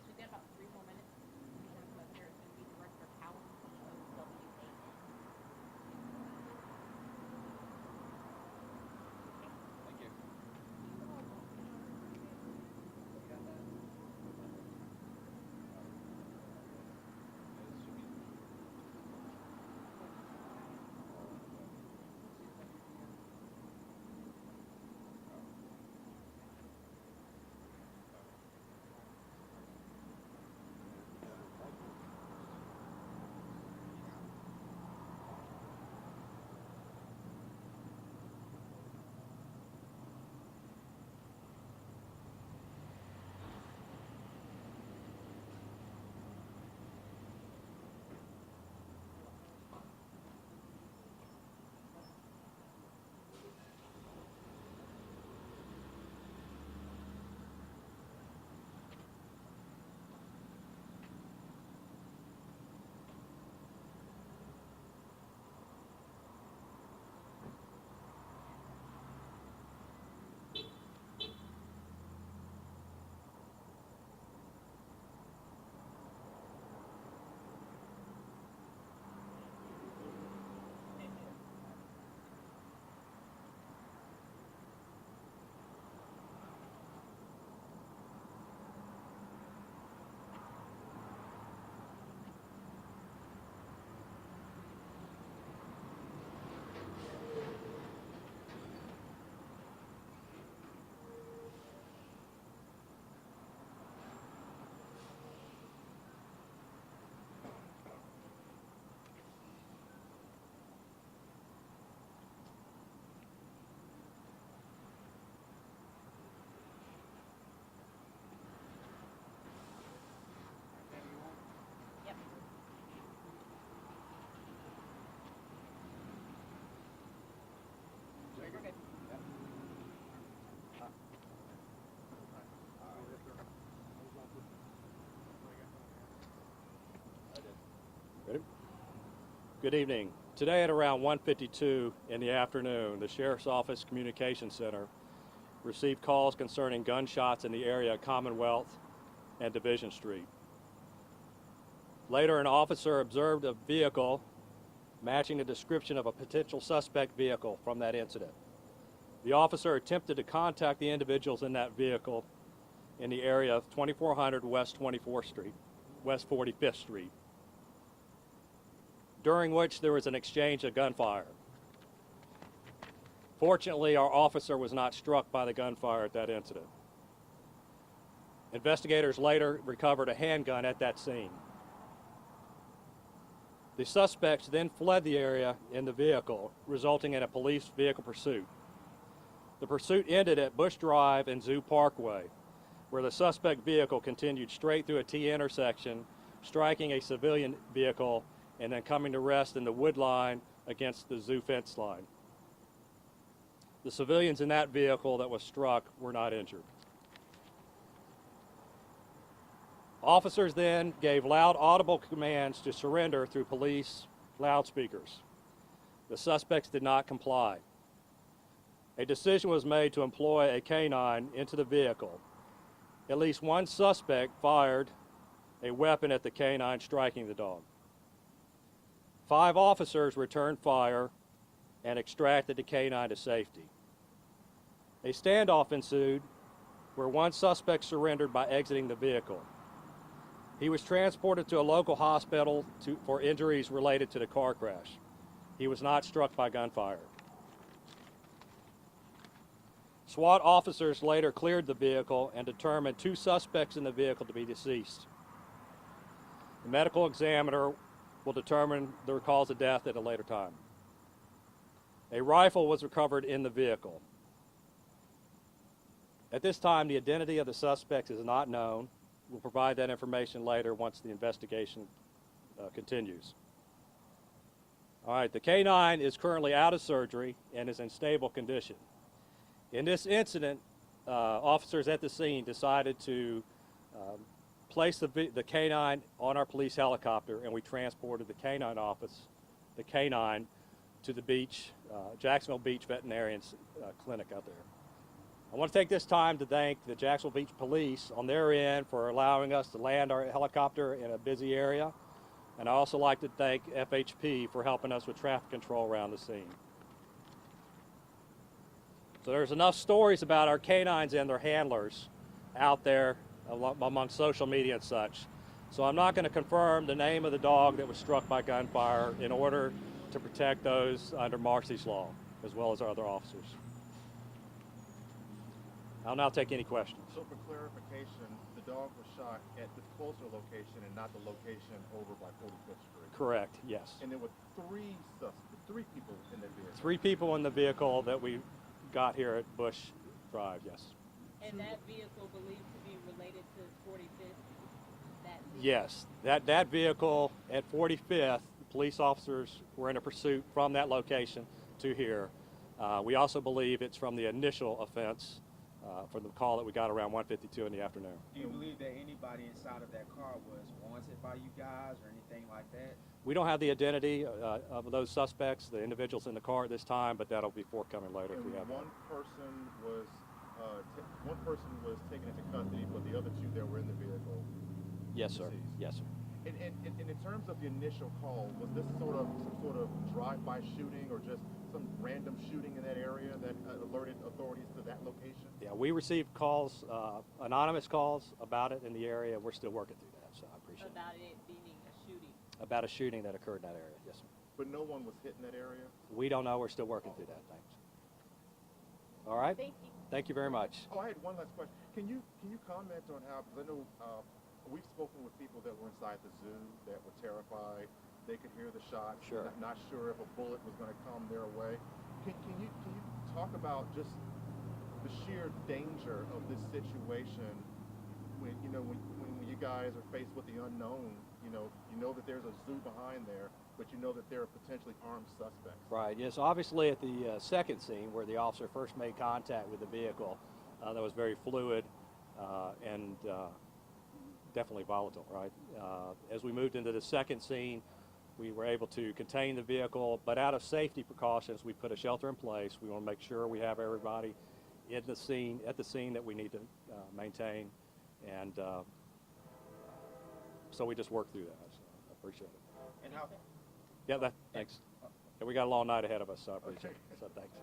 Yes, we've got about 3 more minutes. We have here is going to be Director Howard COWAN. Thank you. Yep. You're good. Ready? Good evening. Today at around 1:52 in the afternoon, the Sheriff's Office Communication Center received calls concerning gunshots in the area of Commonwealth and Division Street. Later, an officer observed a vehicle matching the description of a potential suspect vehicle from that incident. The officer attempted to contact the individuals in that vehicle in the area of 2400 West 24th Street, West 45th Street, during which there was an exchange of gunfire. Fortunately, our officer was not struck by the gunfire at that incident. Investigators later recovered a handgun at that scene. The suspects then fled the area in the vehicle, resulting in a police vehicle pursuit. The pursuit ended at Bush Drive and Zoo Parkway, where the suspect vehicle continued straight through a T intersection, striking a civilian vehicle and then coming to rest in the wood line against the zoo fence line. The civilians in that vehicle that was struck were not injured. Officers then gave loud audible commands to surrender through police loudspeakers. The suspects did not comply. A decision was made to employ a canine into the vehicle. At least one suspect fired a weapon at the canine, striking the dog. 5 officers returned fire and extracted the canine to safety. A standoff ensued where one suspect surrendered by exiting the vehicle. He was transported to a local hospital for injuries related to the car crash. He was not struck by gunfire. SWAT officers later cleared the vehicle and determined 2 suspects in the vehicle to be deceased. The medical examiner will determine the cause of death at a later time. A rifle was recovered in the vehicle. At this time, the identity of the suspects is not known. We'll provide that information later once the investigation continues. All right, the canine is currently out of surgery and is in stable condition. In this incident, officers at the scene decided to place the canine on our police helicopter, and we transported the canine to the beach, Jacksonville Beach Veterinarian's clinic out there. I want to take this time to thank the Jacksonville Beach Police on their end for allowing us to land our helicopter in a busy area. And I also like to thank FHP for helping us with traffic control around the scene. So there's enough stories about our canines and their handlers out there among social media and such. So I'm not going to confirm the name of the dog that was struck by gunfire in order to protect those under Marcy's law, as well as our other officers. I'll now take any questions. So for clarification, the dog was shot at the closer location and not the location over by 45th Street? Correct, yes. And there were three people in the vehicle? 3 people in the vehicle that we got here at Bush Drive, yes. And that vehicle believed to be related to 45th? That vehicle? Yes, that vehicle at 45th, police officers were in a pursuit from that location to here. We also believe it's from the initial offense from the call that we got around 1:52 in the afternoon. Do you believe that anybody inside of that car was wanted by you guys or anything like that? We don't have the identity of those suspects, the individuals in the car at this time, but that'll be forthcoming later if we have that. One person was taken into custody, but the other 2 that were in the vehicle? Yes, sir. Deceased. Yes, sir. And in terms of the initial call, was this some sort of drive-by shooting or just some random shooting in that area that alerted authorities to that location? Yeah, we received calls, anonymous calls about it in the area. We're still working through that, so I appreciate it. About it being a shooting? About a shooting that occurred in that area, yes, sir. But no one was hit in that area? We don't know. We're still working through that. Thanks. All right. Thank you. Thank you very much. Oh, I had one last question. Can you comment on how, because I know we've spoken with people that were inside the zoo that were terrified. They could hear the shots. Sure. Not sure if a bullet was going to come their way. Can you talk about just the sheer danger of this situation when you guys are faced with the unknown? You know that there's a zoo behind there, but you know that there are potentially armed suspects. Right. Yes. Obviously, at the second scene where the officer first made contact with the vehicle, that was very fluid and definitely volatile. Right. As we moved into the second scene, we were able to contain the vehicle, but out of safety precautions, we put a shelter in place. We want to make sure we have everybody at the scene that we need to maintain, and so we just worked through that. So I appreciate it. And how? Yeah, thanks. And we got a long night ahead of us, so I appreciate it. So thanks.